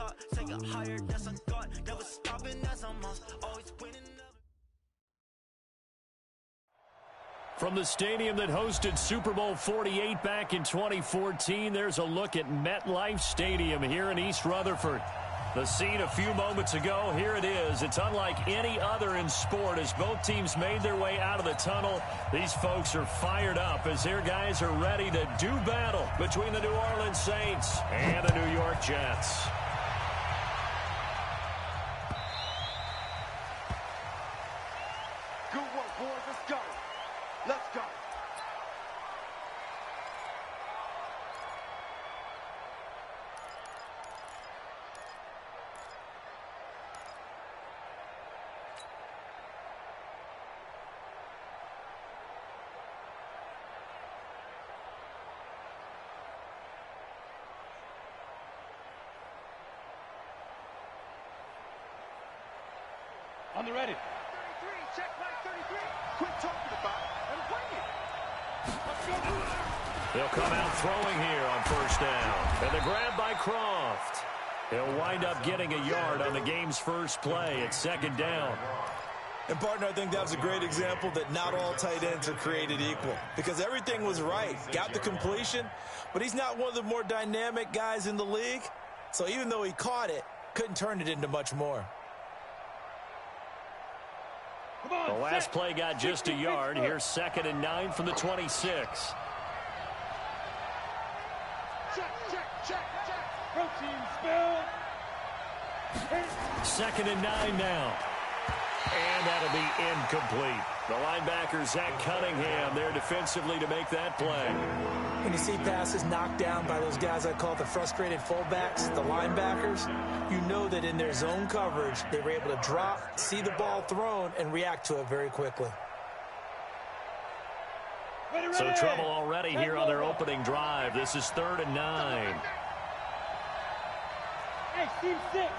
top, take it higher, that's a God. Never stopping, that's a must. Always winning. From the stadium that hosted Super Bowl 48 back in 2014, there's a look at MetLife Stadium here in East Rutherford. The scene a few moments ago, here it is. It's unlike any other in sport as both teams made their way out of the tunnel. These folks are fired up as their guys are ready to do battle between the New Orleans Saints and the New York Jets. Good work, boys. Let's go. Let's go. On the ready. 33, check play 33. Quit talking about it and bring it. Let's go. They'll come out throwing here on first down. And the grab by Croft. He'll wind up getting a yard on the game's first play at second down. And, partner, I think that was a great example that not all tight ends are created equal because everything was right. Got the completion, but he's not one of the more dynamic guys in the league. So even though he caught it, couldn't turn it into much more. The last play got just a yard. Here's 2nd and 9 from the 26. Check. Protein spill. 2nd and 9 now. And that'll be incomplete. The linebacker, Zach Cunningham, there defensively to make that play. When you see passes knocked down by those guys I call the frustrated fullbacks, the linebackers, you know that in their zone coverage, they were able to drop, see the ball thrown, and react to it very quickly. So trouble already here on their opening drive. This is 3rd and 9. Hey, Steve 6.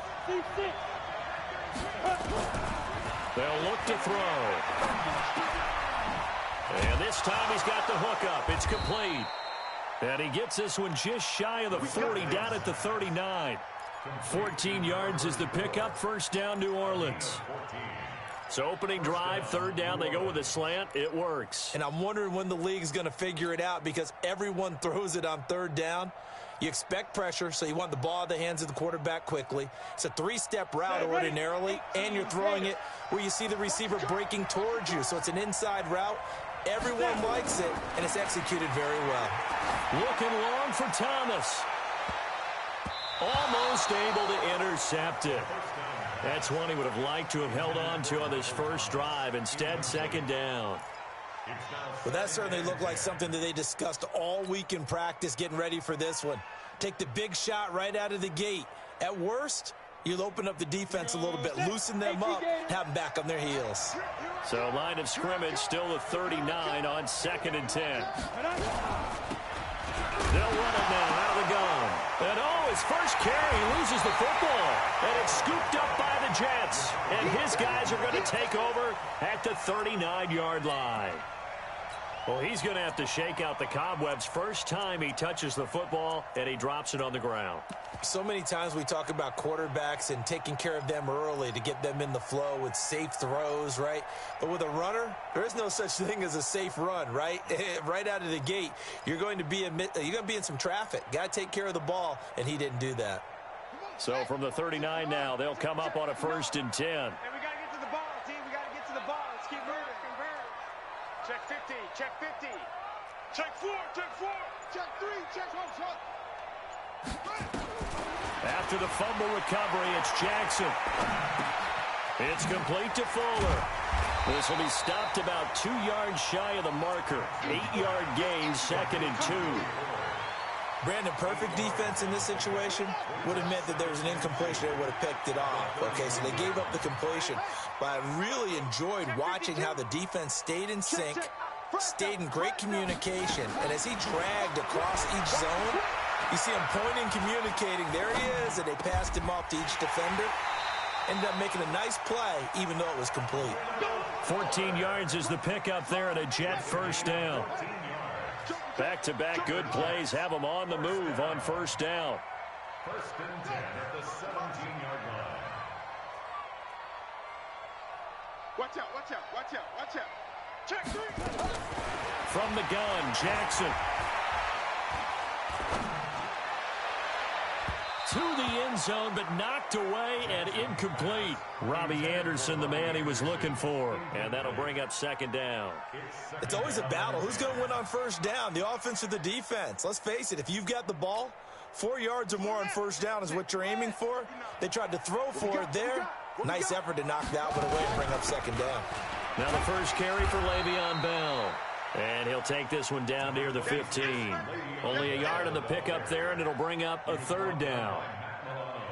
They'll look to throw. And this time he's got the hook up. It's complete. And he gets this one just shy of the 40 down at the 39. 14 yards is the pickup. First down, New Orleans. So opening drive, 3rd down. They go with a slant. It works. And I'm wondering when the league's going to figure it out because everyone throws it on 3rd down. You expect pressure, so you want the ball in the hands of the quarterback quickly. It's a 3-step route ordinarily, and you're throwing it where you see the receiver breaking towards you. So it's an inside route. Everyone likes it, and it's executed very well. Looking long for Thomas. Almost able to intercept it. That's one he would have liked to have held on to on this first drive. Instead, 2nd down. Well, that certainly looked like something that they discussed all week in practice getting ready for this one. Take the big shot right out of the gate. At worst, you'll open up the defense a little bit, loosen them up, have them back on their heels. So line of scrimmage still the 39 on 2nd and 10. They'll run it now out of the gun. And his first carry, he loses the football. And it's scooped up by the Jets. And his guys are going to take over at the 39-yard line. Well, he's going to have to shake out the cobwebs first time he touches the football, and he drops it on the ground. So many times we talk about quarterbacks and taking care of them early to get them in the flow with safe throws, right? But with a runner, there is no such thing as a safe run, right? Right out of the gate, you're going to be in some traffic. Got to take care of the ball, and he didn't do that. So from the 39 now, they'll come up on a 1st and 10. Hey, we got to get to the ball, team. We got to get to the ball. Let's keep moving. Check 50. Check 50. Check 4. Check 4. Check 3. Check 1. After the fumble recovery, it's Jackson. It's complete to Fuller. This will be stopped about 2 yards shy of the marker. 8-yard gain, 2nd and 2. Brandon, perfect defense in this situation would have meant that there was an incompletion that would have picked it off. Okay, so they gave up the completion. But I really enjoyed watching how the defense stayed in sync, stayed in great communication. And as he dragged across each zone, you see him pointing, communicating. There he is, and they passed him off to each defender. Ended up making a nice play, even though it was complete. 14 yards is the pickup there at a Jet first down. Back-to-back good plays have them on the move on first down. First and 10 at the 17-yard line. Watch out, watch out, watch out, watch out. Check 3. From the gun, Jackson. To the end zone, but knocked away and incomplete. Robbie Anderson, the man he was looking for. And that'll bring up second down. It's always a battle. Who's going to win on first down, the offense or the defense? Let's face it, if you've got the ball, 4 yards or more on first down is what you're aiming for. They tried to throw for it there. Nice effort to knock that one away and bring up second down. Now the first carry for Le'Veon Bell. And he'll take this one down near the 15. Only a yard on the pickup there, and it'll bring up a third down.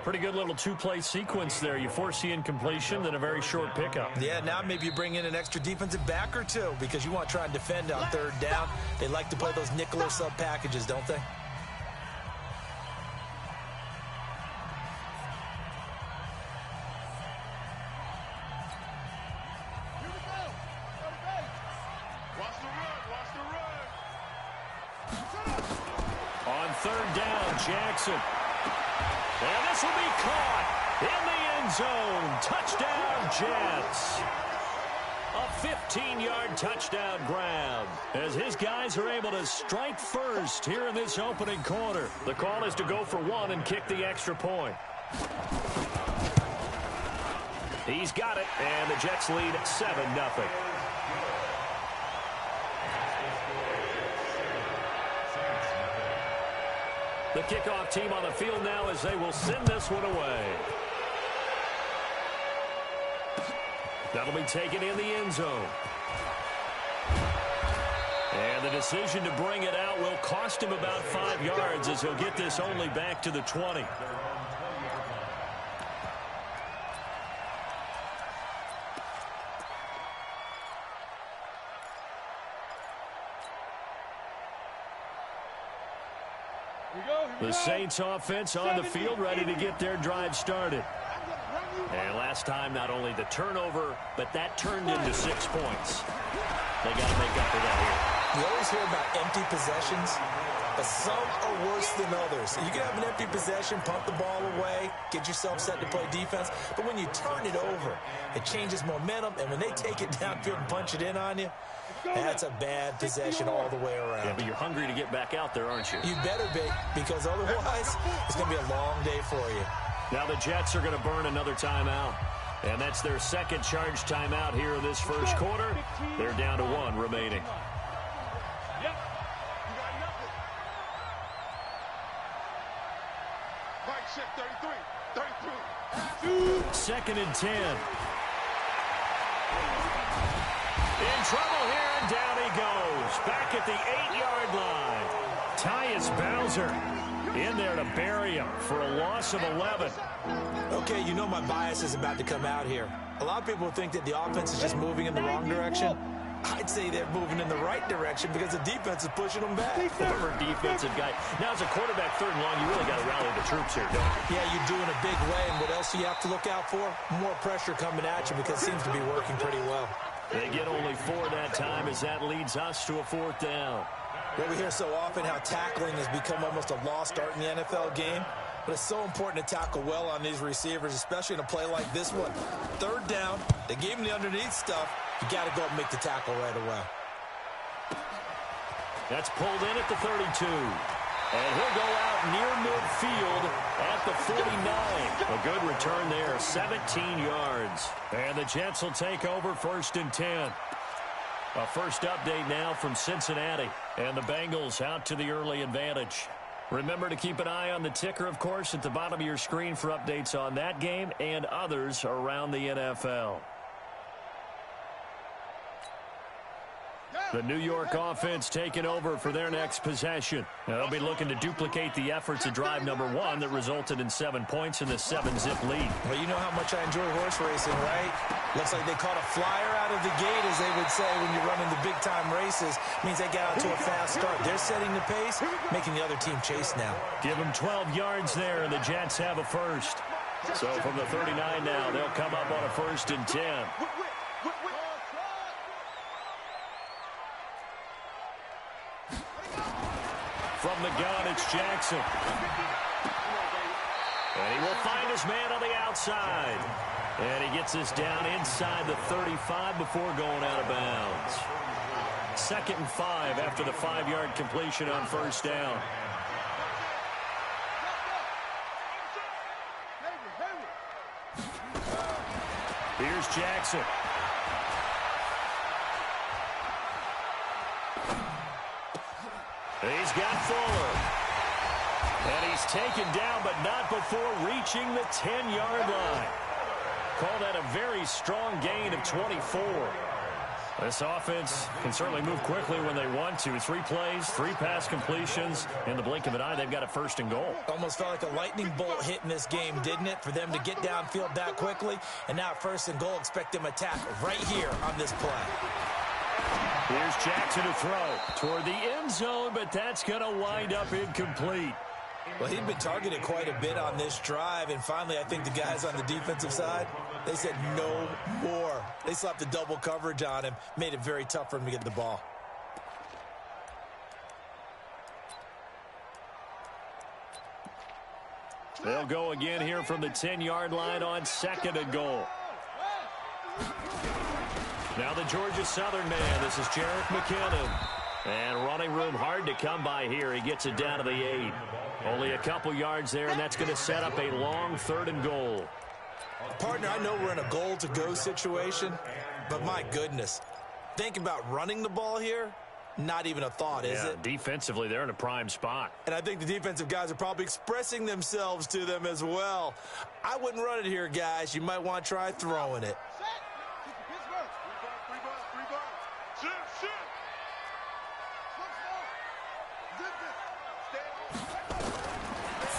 Pretty good little two-play sequence there. You force the incompletion, then a very short pickup. Yeah, now maybe you bring in an extra defensive back or two because you want to try and defend on third down. They like to play those nickel or sub packages, don't they? On third down, Jackson. And this will be caught in the end zone. Touchdown, Jets. A 15-yard touchdown grab as his guys are able to strike first here in this opening quarter. The call is to go for one and kick the extra point. He's got it, and the Jets lead 7-0. The kickoff team on the field now as they will send this one away. That'll be taken in the end zone. And the decision to bring it out will cost him about 5 yards as he'll get this only back to the 20. The Saints offense on the field ready to get their drive started. And last time, not only the turnover, but that turned into 6 points. They got to make up for that here. You always hear about empty possessions, but some are worse than others. You can have an empty possession, pump the ball away, get yourself set to play defense, but when you turn it over, it changes momentum, and when they take it downfield and punch it in on you, that's a bad possession all the way around. Yeah, but you're hungry to get back out there, aren't you? You better be, because otherwise it's going to be a long day for you. Now the Jets are going to burn another timeout. And that's their second charge timeout here in this first quarter. They're down to 1 remaining. Yep. You got nothing. Mike, shift 33. 33. Second and 10. In trouble here, and down he goes. Back at the 8-yard line. Tyus Bowser in there to bury him for a loss of 11. Okay, you know my bias is about to come out here. A lot of people think that the offense is just moving in the wrong direction. I'd say they're moving in the right direction because the defense is pushing them back. Former defensive guy. Now, as a quarterback, third and long, you really got to rally the troops here, don't you? Yeah, you do in a big way, and what else do you have to look out for? More pressure coming at you because it seems to be working pretty well. They get only 4 that time as that leads us to a 4th down. Well, we hear so often how tackling has become almost a lost art in the NFL game. But it's so important to tackle well on these receivers, especially in a play like this one. Third down, they gave him the underneath stuff. You got to go and make the tackle right away. That's pulled in at the 32. And he'll go out near midfield at the 49. A good return there, 17 yards. And the Jets will take over 1st and 10. A first update now from Cincinnati. And the Bengals out to the early advantage. Remember to keep an eye on the ticker, of course, at the bottom of your screen for updates on that game and others around the NFL. The New York offense taking over for their next possession. They'll be looking to duplicate the efforts of drive number 1 that resulted in 7 points in the 7-zip lead. Well, you know how much I enjoy horse racing, right? Looks like they caught a flyer out of the gate, as they would say when you're running the big-time races. Means they got out to a fast start. They're setting the pace, making the other team chase now. Give them 12 yards there, and the Jets have a first. So from the 39 now, they'll come up on a 1st and 10. From the gun, it's Jackson. And he will find his man on the outside. And he gets this down inside the 35 before going out of bounds. 2nd and 5 after the 5-yard completion on first down. Here's Jackson. He's got Fuller. And he's taken down, but not before reaching the 10-yard line. Call that a very strong gain of 24. This offense can certainly move quickly when they want to. 3 plays, 3 pass completions. In the blink of an eye, they've got a 1st and goal. Almost felt like a lightning bolt hit in this game, didn't it? For them to get downfield that quickly. And now 1st and goal, expect them to attack right here on this play. Here's Jackson to throw toward the end zone, but that's going to wind up incomplete. Well, he'd been targeted quite a bit on this drive, and finally I think the guys on the defensive side, they said no more. They slapped the double coverage on him, made it very tough for him to get the ball. They'll go again here from the 10-yard line on 2nd and goal. Now the Georgia Southern man. This is Jerick McKinnon. And running room hard to come by here. He gets it down to the 8. Only a couple yards there, and that's going to set up a long 3rd and goal. Partner, I know we're in a goal-to-go situation, but my goodness, think about running the ball here. Not even a thought, is it? Defensively, they're in a prime spot. And I think the defensive guys are probably expressing themselves to them as well. I wouldn't run it here, guys. You might want to try throwing it.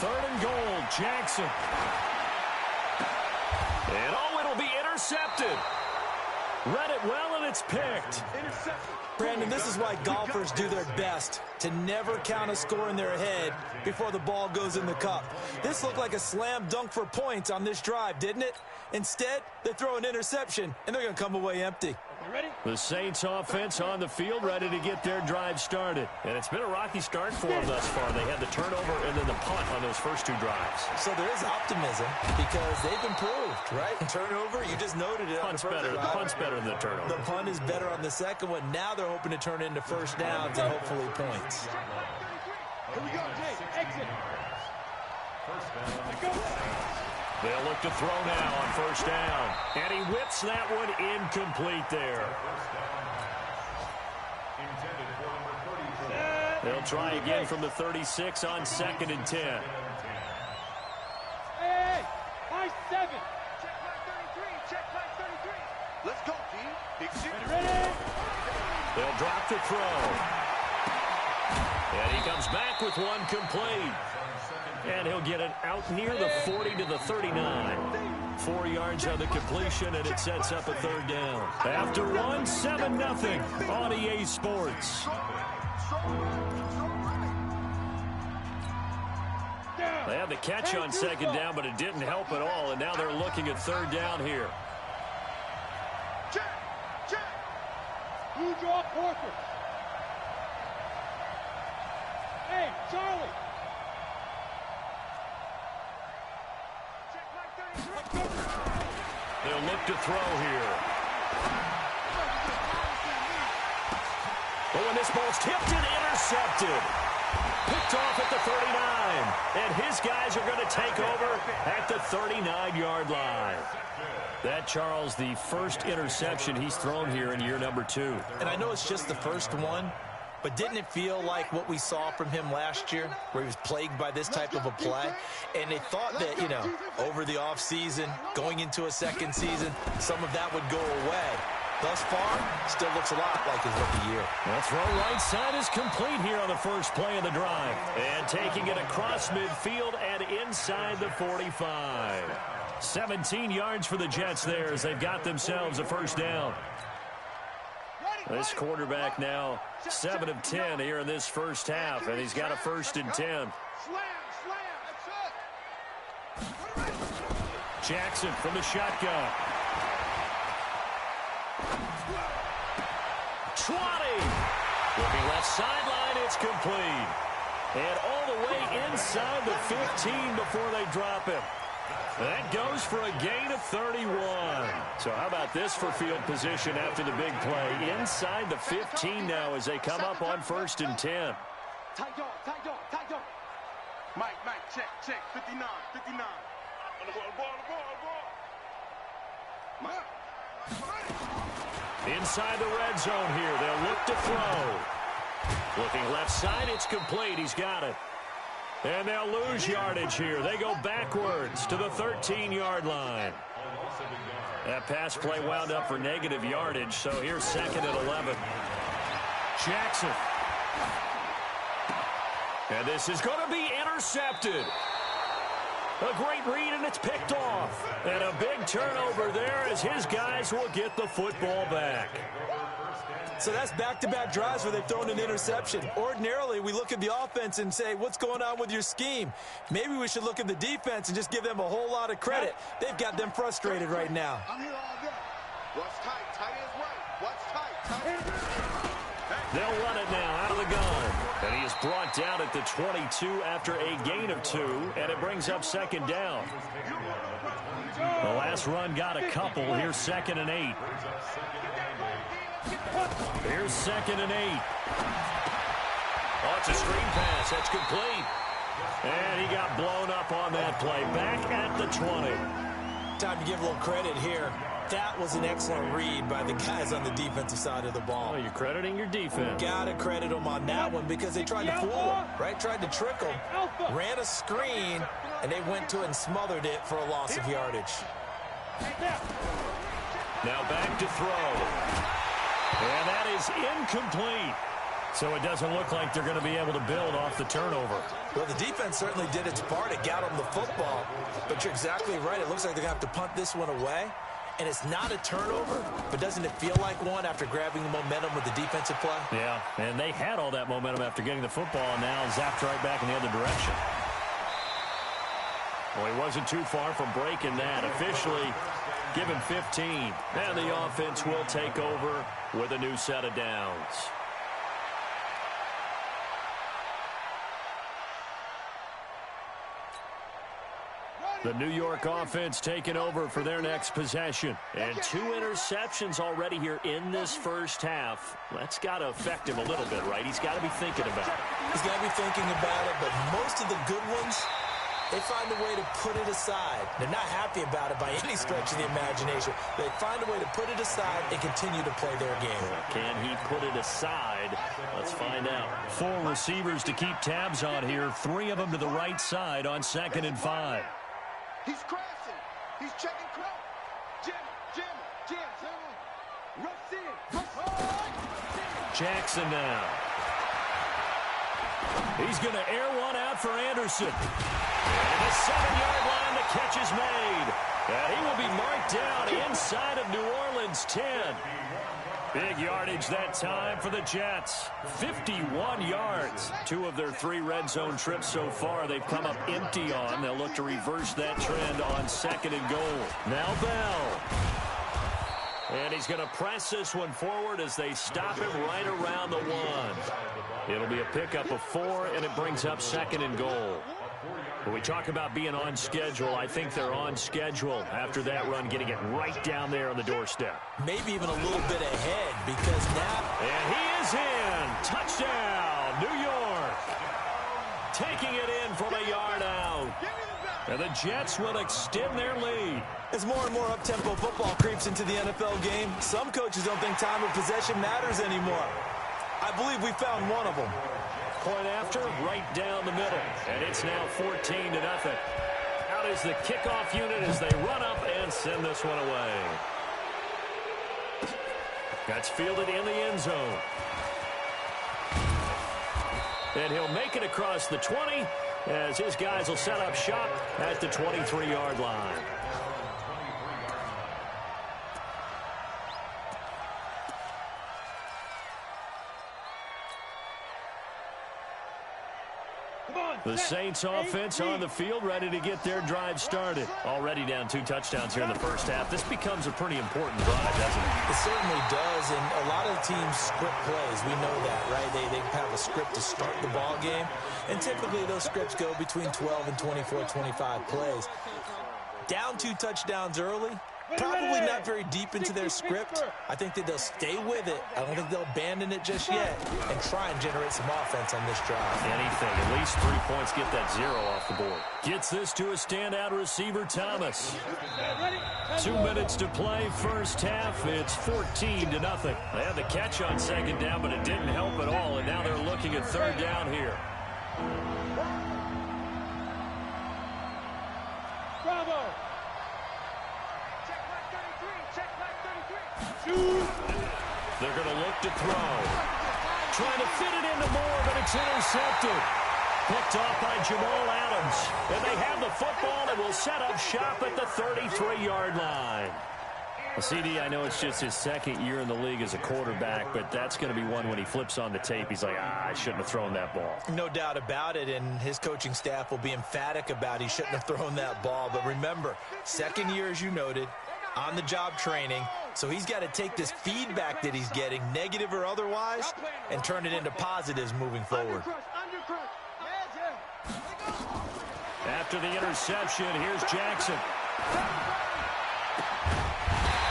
3rd and goal, Jackson. And it'll be intercepted. Read it well, and it's picked. Brandon, this is why golfers do their best to never count a score in their head before the ball goes in the cup. This looked like a slam dunk for points on this drive, didn't it? Instead, they throw an interception, and they're going to come away empty. Ready? The Saints offense on the field, ready to get their drive started. And it's been a rocky start for them thus far. They had the turnover and then the punt on those first 2 drives. So there is optimism because they've improved, right? Turnover, you just noted it. Punt's better. The punt's better than the turnover. The punt is better on the second one. Now they're hoping to turn it into 1st downs and hopefully points. Here we go, Jay. Exit. They'll look to throw now on 1st down. And he whips that one incomplete there. They'll try again from the 36 on 2nd and 10. Hey, high 7. Check flag 33. Check flag 33. Let's go, team. Big shit. Ready? They'll drop to throw. And he comes back with one complete. And he'll get it out near the 40 to the 39. 4 yards on the completion, and it sets up a 3rd down. After one, 7-0 on EA Sports. They had the catch on 2nd down, but it didn't help at all, and now they're looking at 3rd down here. Check. Check. Who draw Porter? Hey, Charlie. They'll look to throw here. But when this ball's tipped and intercepted. Picked off at the 39. And his guys are going to take over at the 39-yard line. That, Charles, the first interception he's thrown here in year number 2. And I know it's just the first one, but didn't it feel like what we saw from him last year, where he was plagued by this type of a play? And they thought that, you know, over the offseason, going into a second season, some of that would go away. Thus far, still looks a lot like his rookie year. That throw right side is complete here on the first play of the drive. And taking it across midfield and inside the 45. 17 yards for the Jets there as they've got themselves a 1st down. This quarterback now 7 of 10 here in this first half, and he's got a 1st and 10. Jackson from the shotgun. 20. Looking left sideline, it's complete. And all the way inside the 15 before they drop him. That goes for a gain of 31. So how about this for field position after the big play? Inside the 15 now as they come up on 1st and 10. Mike, check, 59. On the ball. Inside the red zone here. They'll look to throw. Looking left side, it's complete. He's got it. And they'll lose yardage here. They go backwards to the 13-yard line. That pass play wound up for negative yardage, so here's 2nd and 11. Jackson. And this is going to be intercepted. A great read, and it's picked off. And a big turnover there as his guys will get the football back. So that's back-to-back drives where they've thrown an interception. Ordinarily, we look at the offense and say, what's going on with your scheme? Maybe we should look at the defense and just give them a whole lot of credit. They've got them frustrated right now. I'm here all day. What's tight? Tight is right. What's tight? They'll run it now out of the gun. And he is brought down at the 22 after a gain of 2, and it brings up 2nd down. The last run got a couple. Here's 2nd and 8. Here's 2nd and 8. Oh, it's a screen pass. That's complete. And he got blown up on that play. Back at the 20. Time to give a little credit here. That was an excellent read by the guys on the defensive side of the ball. Oh, you're crediting your defense. Gotta credit them on that one because they tried to fool them, right? Tried to trick them. Ran a screen, and they went to it and smothered it for a loss of yardage. Now back to throw. And that is incomplete. So it doesn't look like they're going to be able to build off the turnover. Well, the defense certainly did its part. It got them the football. But you're exactly right. It looks like they're going to have to punt this one away. And it's not a turnover, but doesn't it feel like one after grabbing the momentum with the defensive play? Yeah, and they had all that momentum after getting the football, and now zapped right back in the other direction. Well, he wasn't too far from breaking that. Officially given 15. And the offense will take over with a new set of downs. The New York offense taking over for their next possession. And 2 interceptions already here in this first half. That's got to affect him a little bit, right? He's got to be thinking about it. He's got to be thinking about it, but most of the good ones, they find a way to put it aside. They're not happy about it by any stretch of the imagination. They find a way to put it aside and continue to play their game. Can he put it aside? Let's find out. 4 receivers to keep tabs on here. 3 of them to the right side on 2nd and 5. He's crashing. He's checking crack. Jim. Rush in. Jackson now. He's going to air one out for Anderson. And the 7-yard line, the catch is made. And he will be marked down inside of New Orleans 10. Big yardage that time for the Jets. 51 yards. 2 of their 3 red zone trips so far they've come up empty on. They'll look to reverse that trend on 2nd and goal. Now Bell. And he's going to press this one forward as they stop him right around the 1. It'll be a pickup of 4, and it brings up 2nd and goal. When we talk about being on schedule, I think they're on schedule after that run, getting it right down there on the doorstep. Maybe even a little bit ahead because now... And he is in. Touchdown, New York. Taking it in from a yard out. And the Jets will extend their lead. As more and more up-tempo football creeps into the NFL game, some coaches don't think time of possession matters anymore. I believe we found one of them. Point after, right down the middle. And it's now 14-0. Out is the kickoff unit as they run up and send this one away. That's fielded in the end zone. And he'll make it across the 20 as his guys will set up shop at the 23-yard line. Come on, The Saints offense on the field, ready to get their drive started. Already down 2 touchdowns here in the first half. This becomes a pretty important drive, doesn't it? It certainly does, and a lot of teams script plays. We know that, right? They have a script to start the ball game, and typically those scripts go between 12 and 24, 25 plays. Down 2 touchdowns early, probably not very deep into their script. I think that they'll stay with it. I don't think they'll abandon it just yet and try and generate some offense on this drive. Anything, at least 3 points, get that 0 off the board. Gets this to a standout receiver, Thomas. 2 minutes to play, first half. It's 14-0. They had the catch on second down, but it didn't help at all, and now they're looking at third down here. Bravo! They're going to look to throw. Trying to fit it into Moore, but it's intercepted. Picked off by Jamal Adams. And they have the football and will set up shop at the 33-yard line. Well, CD, I know it's just his second year in the league as a quarterback, but that's going to be one when he flips on the tape. He's like, I shouldn't have thrown that ball. No doubt about it, and his coaching staff will be emphatic about he shouldn't have thrown that ball. But remember, second year, as you noted, on-the-job training, so he's got to take this feedback that he's getting, negative or otherwise, and turn it into positives moving forward. After the interception, here's Jackson.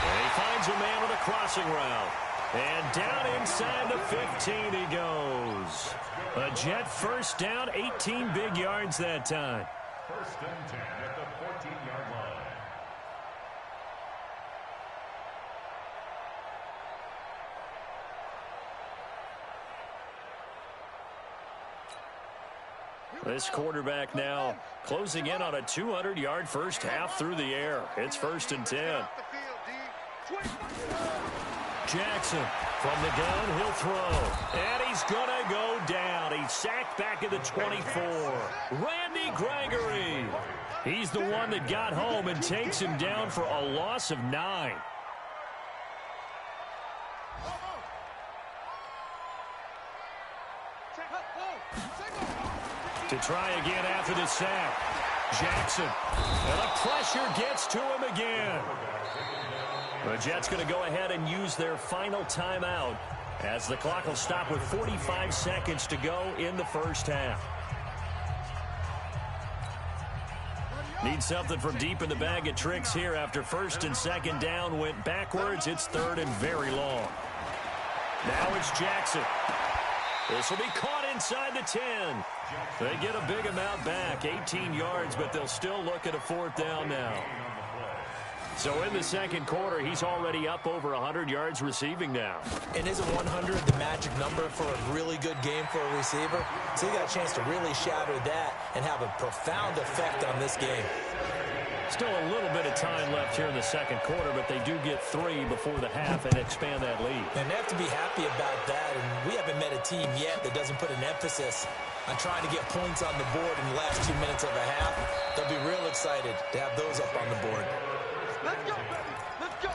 And he finds a man with a crossing route. And down inside the 15 he goes. A Jet first down, 18 big yards that time. First and 10 at the 14-yard line. This quarterback now closing in on a 200-yard first half through the air. It's first and 10. Jackson from the gun, he'll throw. And he's going to go down. He's sacked back at the 24. Randy Gregory. He's the one that got home and takes him down for a loss of 9. To try again after the sack. Jackson. And the pressure gets to him again. The Jets going to go ahead and use their final timeout as the clock will stop with 45 seconds to go in the first half. Need something from deep in the bag of tricks here after first and second down went backwards. It's third and very long. Now it's Jackson. This will be caught inside the 10. They get a big amount back, 18 yards, but they'll still look at a fourth down now. So in the second quarter, he's already up over 100 yards receiving now. And isn't 100 the magic number for a really good game for a receiver? So he got a chance to really shatter that and have a profound effect on this game. Still a little bit of time left here in the second quarter, but they do get 3 before the half and expand that lead. And they have to be happy about that, and we haven't met a team yet that doesn't put an emphasis on trying to get points on the board in the last 2 minutes of a half. They'll be real excited to have those up on the board. Let's go, baby. Let's go.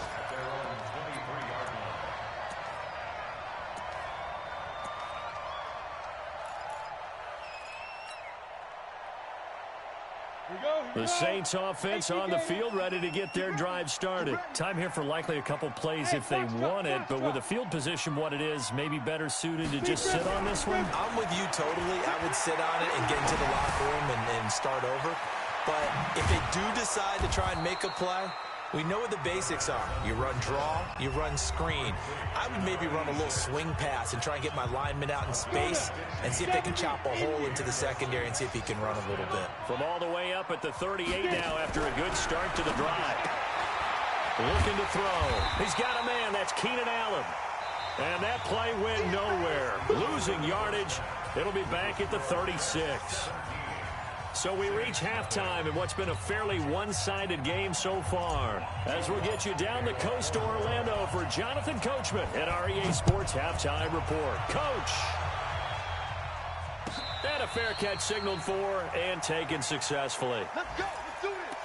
The Saints offense on the field ready to get their drive started. Time here for likely a couple plays if they want it, but with the field position what it is, maybe better suited to just sit on this one? I'm with you totally. I would sit on it and get into the locker room and start over. But if they do decide to try and make a play, we know what the basics are. You run draw, you run screen. I would maybe run a little swing pass and try and get my lineman out in space and see if they can chop a hole into the secondary and see if he can run a little bit. From all the way up at the 38 now after a good start to the drive. Looking to throw. He's got a man. That's Keenan Allen. And that play went nowhere. Losing yardage. It'll be back at the 36. So we reach halftime in what's been a fairly one-sided game so far. As we'll get you down the coast to Orlando for Jonathan Coachman at our EA Sports Halftime Report. Coach! And a fair catch signaled for and taken successfully. Let's go. Let's do this.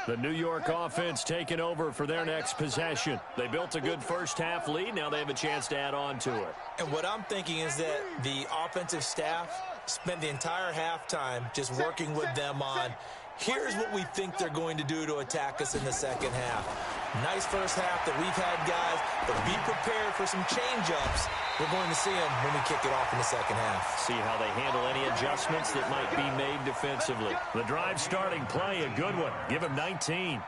The New York offense taking over for their next possession. They built a good first-half lead. Now they have a chance to add on to it. And what I'm thinking is that the offensive staff spent the entire halftime just working with them on, here's what we think they're going to do to attack us in the second half. Nice first half that we've had, guys, but be prepared for some change-ups. We're going to see them when we kick it off in the second half. See how they handle any adjustments that might be made defensively. The drive starting play, a good one. Give him 19.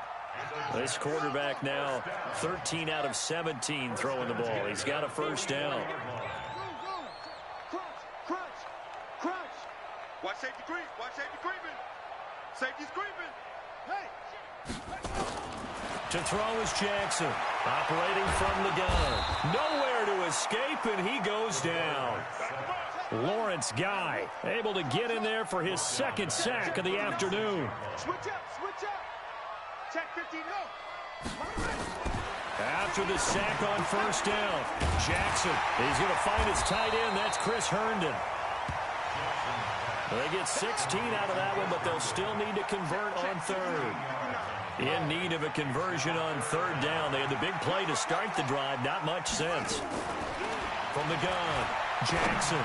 This quarterback now 13 out of 17 throwing the ball. He's got a first down. Crunch. Watch safety creep. Watch safety creeping. Safety's creeping. Hey. To throw is Jackson, operating from the gun. Nowhere to escape, and he goes down. Lawrence Guy able to get in there for his second sack of the afternoon. Switch up. Check 15, no. After the sack on first down, Jackson, he's going to find his tight end. That's Chris Herndon. They get 16 out of that one, but they'll still need to convert on third. In need of a conversion on third down. They had the big play to start the drive. Not much sense. From the gun, Jackson.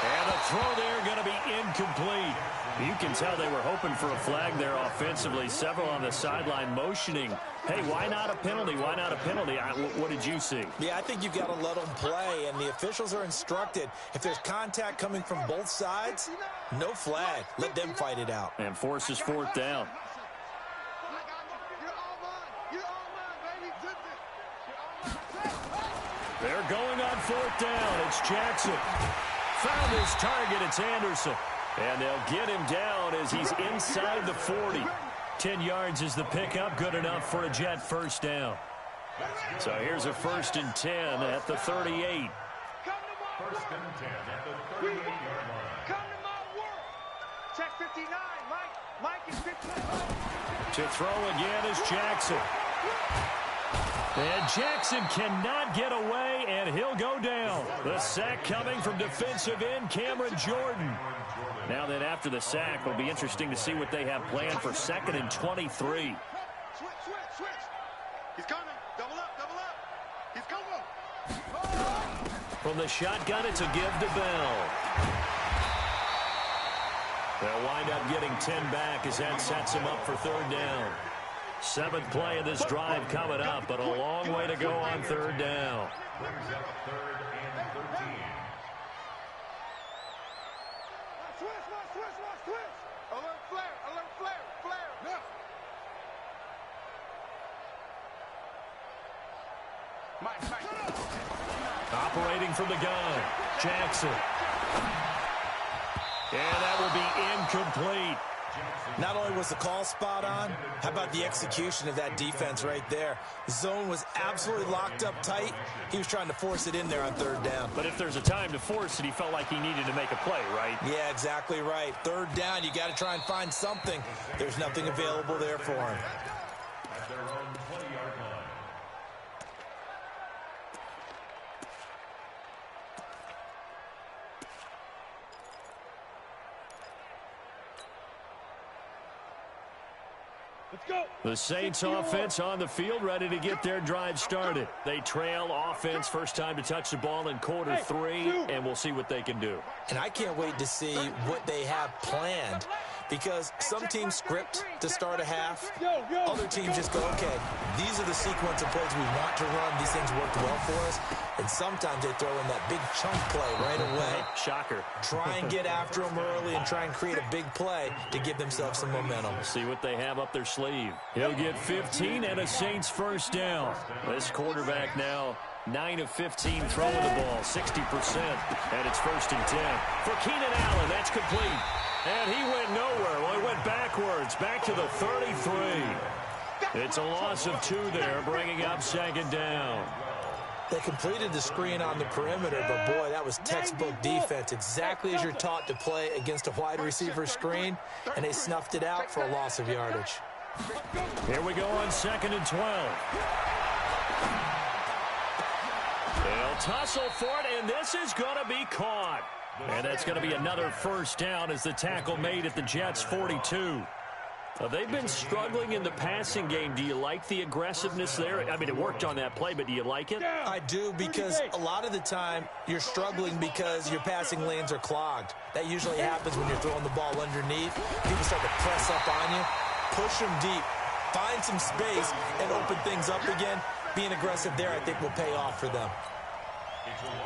And the throw there going to be incomplete. You can tell they were hoping for a flag there offensively. Several on the sideline motioning. Hey, why not a penalty? Why not a penalty? What did you see? Yeah, I think you've got to let them play, and the officials are instructed. If there's contact coming from both sides, no flag. Let them fight it out. And forces fourth down. They're going on fourth down. It's Jackson. Found his target. It's Anderson. And they'll get him down as he's inside the 40. 10 yards is the pickup. Good enough for a Jet first down. So here's a 1st and 10 at the 38. First and 10 at the 38-yard line. Come to my work. Check 59. Mike is 59. To throw again is Jackson. And Jackson cannot get away, and he'll go down. The sack coming from defensive end Cameron Jordan. Now then, after the sack, it'll be interesting to see what they have planned for 2nd and 23. Switch. He's coming. Double up. He's coming. From the shotgun, it's a give to Bell. They'll wind up getting 10 back as that sets him up for third down. 7th play of this drive coming up, but a long way to go on third down. Brings up 3rd and 13. Switch. Alert flare. No. Mike. Operating from the gun, Jackson. And that will be incomplete. Not only was the call spot on, how about the execution of that defense right there? The zone was absolutely locked up tight. He was trying to force it in there on third down. But if there's a time to force it, he felt like he needed to make a play, right? Yeah, exactly right. Third down, you got to try and find something. There's nothing available there for him. At their own 20-yard line. The Saints offense on the field, ready to get their drive started. They trail offense, first time to touch the ball in quarter 3, and we'll see what they can do. And I can't wait to see what they have planned, because some teams script to start a half. Other teams just go, okay, these are the sequence of plays we want to run. These things worked well for us. And sometimes they throw in that big chunk play right away. Shocker. Try and get after them early and try and create a big play to give themselves some momentum. See what they have up their sleeve. He'll get 15 and a Saints first down. This quarterback now 9 of 15 throwing the ball, 60%. And it's 1st and 10. For Keenan Allen, that's complete. And he went nowhere. Well, he went backwards, back to the 33. It's a loss of 2 there, bringing up 2nd down. They completed the screen on the perimeter, but boy, that was textbook defense, exactly as you're taught to play against a wide receiver screen, and they snuffed it out for a loss of yardage. Here we go on 2nd and 12. They'll tussle for it, and this is going to be caught. And that's going to be another first down as the tackle made at the Jets' 42. They've been struggling in the passing game. Do you like the aggressiveness there? I mean, it worked on that play, but do you like it? I do, because a lot of the time you're struggling because your passing lanes are clogged. That usually happens when you're throwing the ball underneath. People start to press up on you, push them deep, find some space, and open things up again. Being aggressive there, I think, will pay off for them.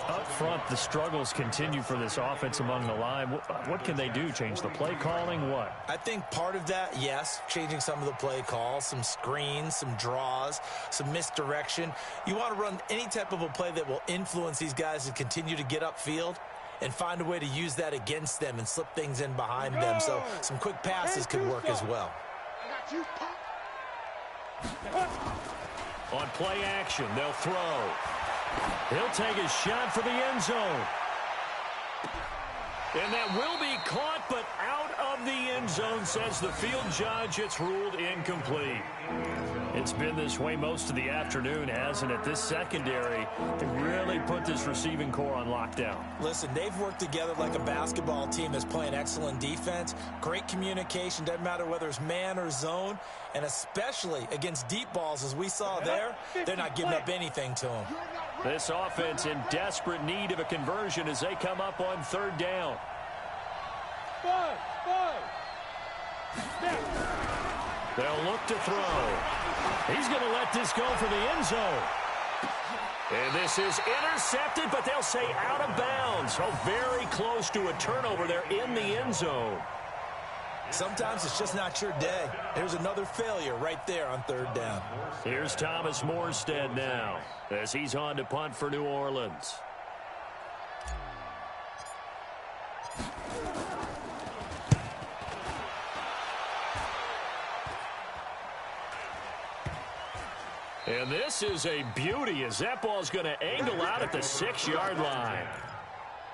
Up front, the struggles continue for this offense among the line. What can they do? Change the play calling? What? I think part of that, yes, changing some of the play calls, some screens, some draws, some misdirection. You want to run any type of a play that will influence these guys to continue to get upfield and find a way to use that against them and slip things in behind them. So some quick passes could work as well. On play action, they'll throw. He'll take his shot for the end zone. And that will be caught, but out of the end zone, says the field judge. It's ruled incomplete. It's been this way most of the afternoon, hasn't it? This secondary, they really put this receiving core on lockdown. Listen, they've worked together like a basketball team that's playing excellent defense. Great communication, doesn't matter whether it's man or zone. And especially against deep balls, as we saw there, they're not giving up anything to them. This offense in desperate need of a conversion as they come up on third down. They'll look to throw. He's going to let this go for the end zone. And this is intercepted, but they'll say out of bounds. Oh, very close to a turnover there in the end zone. Sometimes it's just not your day. There's another failure right there on third down. Here's Thomas Morstead now as he's on to punt for New Orleans. And this is a beauty as that ball's going to angle out at the 6-yard line.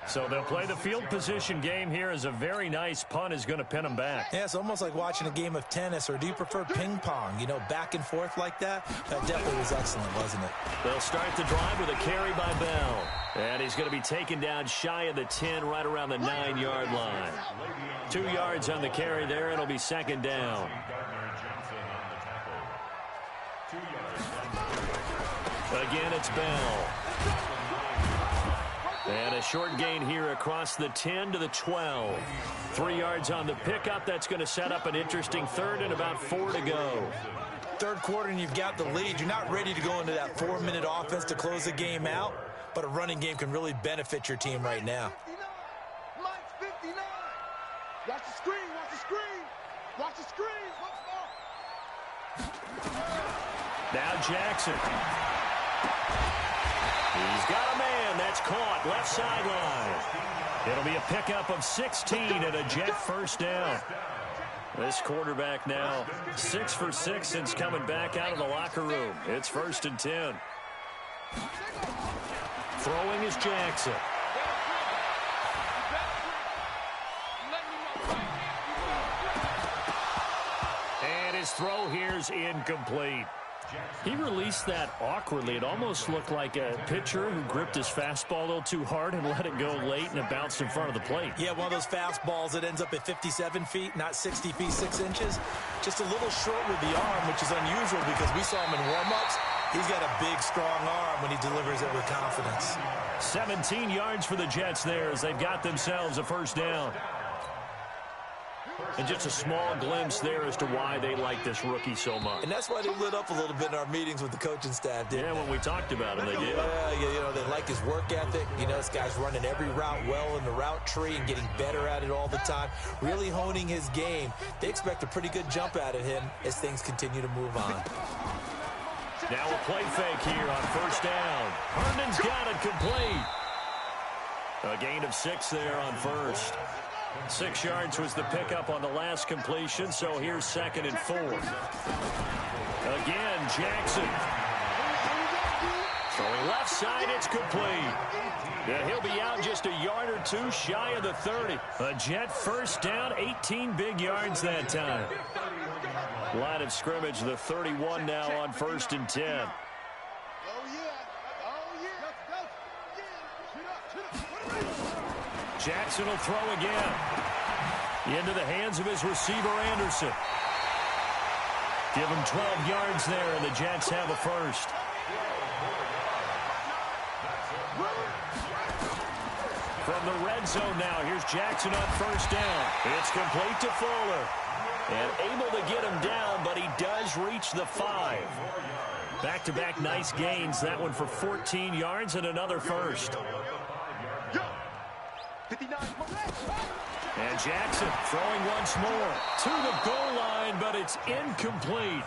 So they'll play the field position game here as a very nice punt is going to pin them back. Yeah, it's almost like watching a game of tennis, or do you prefer ping pong? You know, back and forth like that? That definitely was excellent, wasn't it? They'll start the drive with a carry by Bell. And he's going to be taken down shy of the 10, right around the 9-yard line. 2 yards on the carry there. It'll be second down. Again, it's Bell. And a short gain here across the 10 to the 12. 3 yards on the pickup. That's going to set up an interesting third and about 4 to go. Third quarter and you've got the lead. You're not ready to go into that 4-minute offense to close the game out, but a running game can really benefit your team right now. Mike's 59. Watch the screen, watch the screen. Watch the screen. Now Jackson. He's got a man. That's caught. Left sideline. It'll be a pickup of 16 and a Jet first down. This quarterback now 6 for 6 since coming back out of the locker room. It's 1st and 10. Throwing is Jackson. And his throw here's incomplete. He released that awkwardly. It almost looked like a pitcher who gripped his fastball a little too hard and let it go late, and it bounced in front of the plate. Yeah, one of those fastballs that ends up at 57 feet, not 60 feet, 6 inches. Just a little short with the arm, which is unusual because we saw him in warm-ups. He's got a big, strong arm when he delivers it with confidence. 17 yards for the Jets there as they've got themselves a first down. And just a small glimpse there as to why they like this rookie so much. And that's why they lit up a little bit in our meetings with the coaching staff, didn't they? When we talked about him, they did. Yeah, you know, they like his work ethic. You know, this guy's running every route well in the route tree and getting better at it all the time, really honing his game. They expect a pretty good jump out of him as things continue to move on. Now a play fake here on first down. Herndon's got it complete. A gain of 6 there on first. 6 yards was the pickup on the last completion, so here's 2nd and 4. Again, Jackson. Throwing left side, it's complete. Yeah, he'll be out just a yard or 2 shy of the 30. A Jet first down, 18 big yards that time. Line of scrimmage, the 31 now on 1st and 10. Jackson will throw again. Into the hands of his receiver, Anderson. Give them 12 yards there, and the Jets have a first. From the red zone now, here's Jackson on first down. It's complete to Fuller. And able to get him down, but he does reach the 5. Back-to-back nice gains. That one for 14 yards and another first. And Jackson throwing once more to the goal line, but it's incomplete.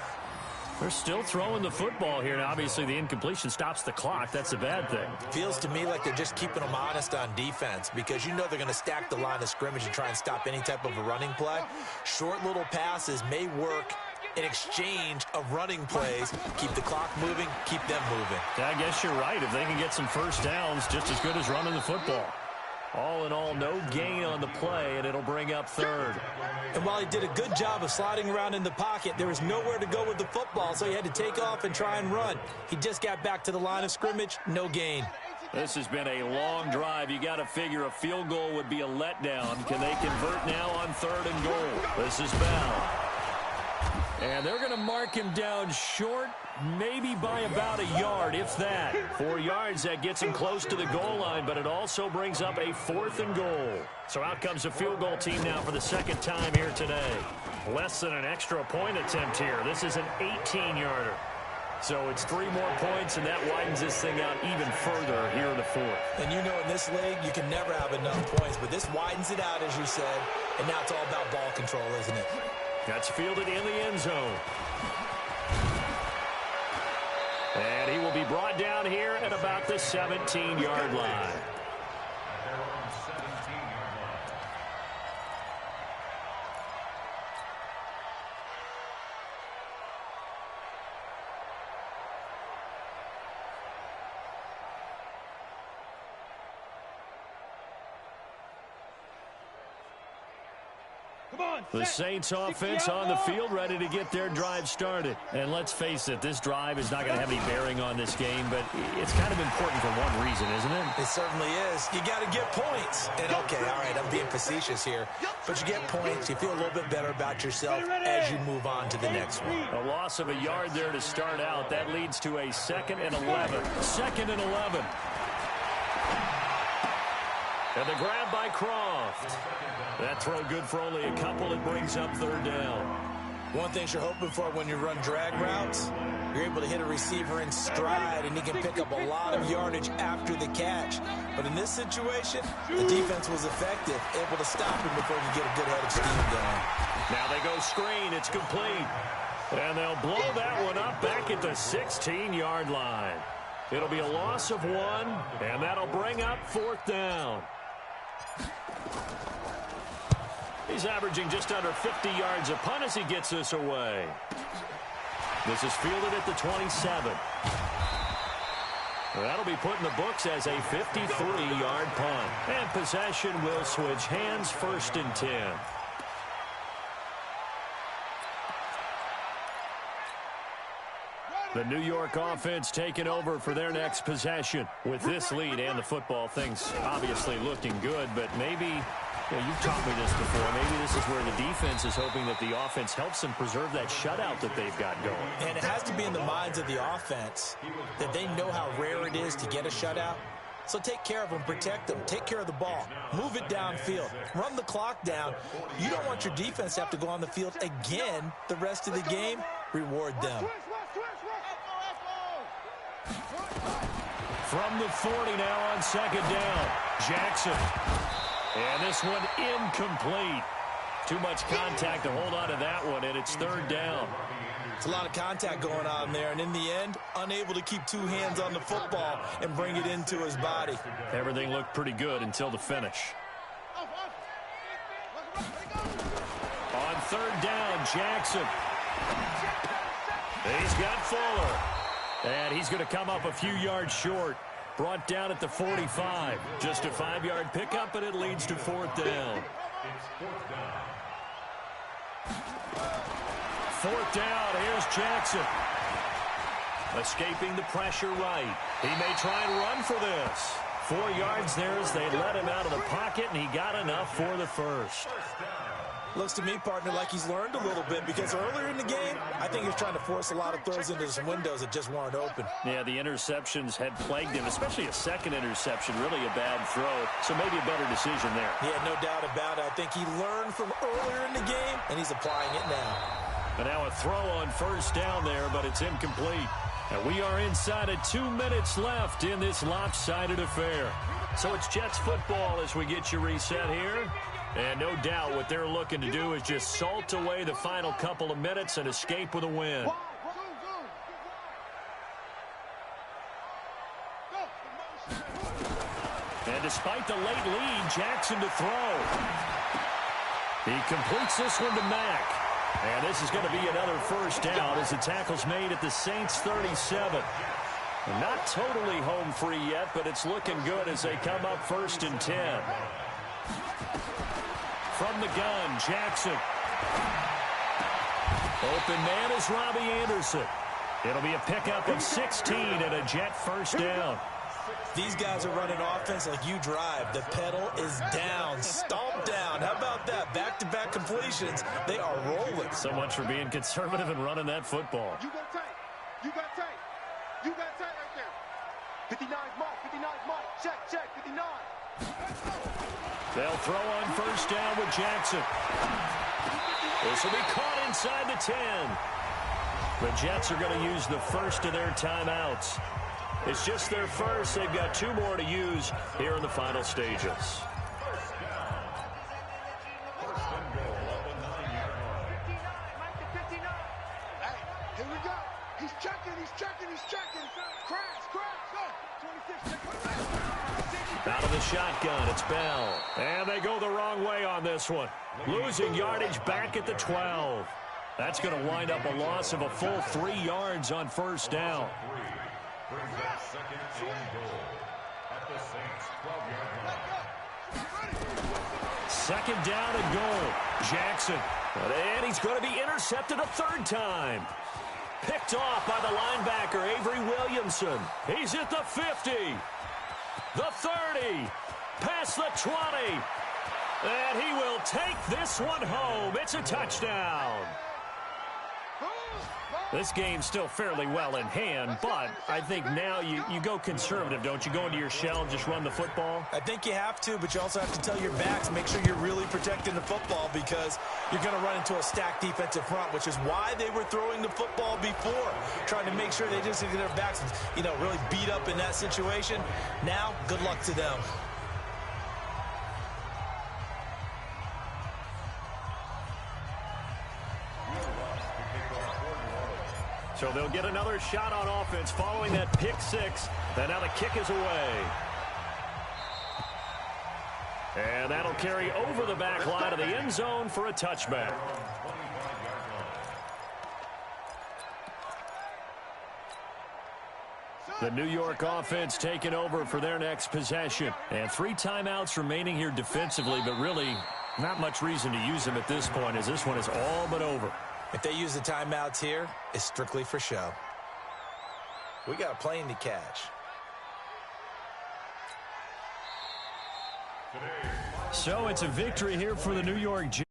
They're still throwing the football here, and obviously the incompletion stops the clock. That's a bad thing. Feels to me like they're just keeping them honest on defense because you know they're going to stack the line of scrimmage and try and stop any type of a running play. Short little passes may work in exchange of running plays. Keep the clock moving, keep them moving. I guess you're right. If they can get some first downs, just as good as running the football. All in all, no gain on the play, and it'll bring up third. And while he did a good job of sliding around in the pocket, there was nowhere to go with the football, so he had to take off and try and run. He just got back to the line of scrimmage, no gain. This has been a long drive. You got to figure a field goal would be a letdown. Can they convert now on 3rd and goal? This is Bell. And they're going to mark him down short, maybe by about a yard, if that. 4 yards, that gets him close to the goal line, but it also brings up a 4th and goal. So out comes the field goal team now for the second time here today. Less than an extra point attempt here. This is an 18-yarder. So it's 3 more points, and that widens this thing out even further here in the 4th. And you know in this league, you can never have enough points, but this widens it out, as you said, and now it's all about ball control, isn't it? That's fielded in the end zone. And he will be brought down here at about the 17-yard line. The Saints offense on the field, ready to get their drive started. And let's face it, this drive is not going to have any bearing on this game, but it's kind of important for one reason, isn't it? It certainly is. You got to get points. And, okay, all right, I'm being facetious here, but you get points. You feel a little bit better about yourself as you move on to the next one. A loss of a yard there to start out. That leads to a 2nd and 11. 2nd and 11. And the grab by Croft. That throw good for only a couple. It brings up 3rd down. One thing you're hoping for when you run drag routes, you're able to hit a receiver in stride, and he can pick up a lot of yardage after the catch. But in this situation, the defense was effective, able to stop him before he could get a good head of steam going. Now they go screen. It's complete. And they'll blow that one up back at the 16-yard line. It'll be a loss of 1, and that'll bring up 4th down. He's averaging just under 50 yards a punt as he gets this away. This is fielded at the 27. That'll be put in the books as a 53-yard punt. And possession will switch hands, 1st and 10. The New York offense taking over for their next possession. With this lead and the football, things obviously looking good, but maybe, you've taught me this before, maybe this is where the defense is hoping that the offense helps them preserve that shutout that they've got going. And it has to be in the minds of the offense that they know how rare it is to get a shutout. So take care of them, protect them, take care of the ball, move it downfield, run the clock down. You don't want your defense to have to go on the field again the rest of the game. Reward them. From the 40 now on 2nd down, Jackson. And this one incomplete. Too much contact to hold on to that one, and it's 3rd down. It's a lot of contact going on there, and in the end, unable to keep 2 hands on the football and bring it into his body. Everything looked pretty good until the finish. On 3rd down, Jackson. He's got Fuller. And he's going to come up a few yards short. Brought down at the 45. Just a 5-yard pickup, and it leads to 4th down. 4th down, here's Jackson. Escaping the pressure right. He may try and run for this. 4 yards there as they let him out of the pocket, and he got enough for the first. Looks to me, partner, like he's learned a little bit because earlier in the game, I think he was trying to force a lot of throws into some windows that just weren't open. Yeah, the interceptions had plagued him, especially a second interception, really a bad throw. So maybe a better decision there. Yeah, no doubt about it. I think he learned from earlier in the game, and he's applying it now. And now a throw on first down there, but it's incomplete. And we are inside of 2 minutes left in this lopsided affair. So it's Jets football as we get you reset here. And no doubt what they're looking to do is just salt away the final couple of minutes and escape with a win. And despite the late lead, Jackson to throw. He completes this one to Mack. And this is going to be another first down as the tackle's made at the Saints 37. Not totally home free yet, but it's looking good as they come up 1st and 10. From the gun, Jackson. Open man is Robbie Anderson. It'll be a pickup of 16 and a Jet first down. These guys are running offense like you drive. The pedal is down, stomped down. How about that? Back-to-back completions. They are rolling. So much for being conservative and running that football. You got tight. You got tight. You got tight right there. 59 mark, 59 mark. Check, 59. They'll throw on first down with Jackson. This will be caught inside the 10. The Jets are going to use the first of their timeouts. It's just their first. They've got 2 more to use here in the final stages. Here we go. He's checking. Crash, go. 26. Out of the shotgun, it's Bell. And they go the wrong way on this one. Losing yardage back at the 12. That's going to wind up a loss of a full 3 yards on first down. Brings up 2nd and goal at the Saints 12-yard line. 2nd down and goal. Jackson. And he's going to be intercepted a 3rd time. Picked off by the linebacker, Avery Williamson. He's at the 50. The 30. Past the 20. And he will take this one home. It's a touchdown. This game's still fairly well in hand, but I think now you go conservative, don't you? Go into your shell and just run the football? I think you have to, but you also have to tell your backs, make sure you're really protecting the football because you're going to run into a stacked defensive front, which is why they were throwing the football before, trying to make sure they just get their backs, really beat up in that situation. Now, good luck to them. So they'll get another shot on offense following that pick 6. And now the kick is away. And that'll carry over the back line of the end zone for a touchback. The New York offense taking over for their next possession. And 3 timeouts remaining here defensively, but really not much reason to use them at this point as this one is all but over. If they use the timeouts here, it's strictly for show. We got a plane to catch. So it's a victory here for the New York Jets.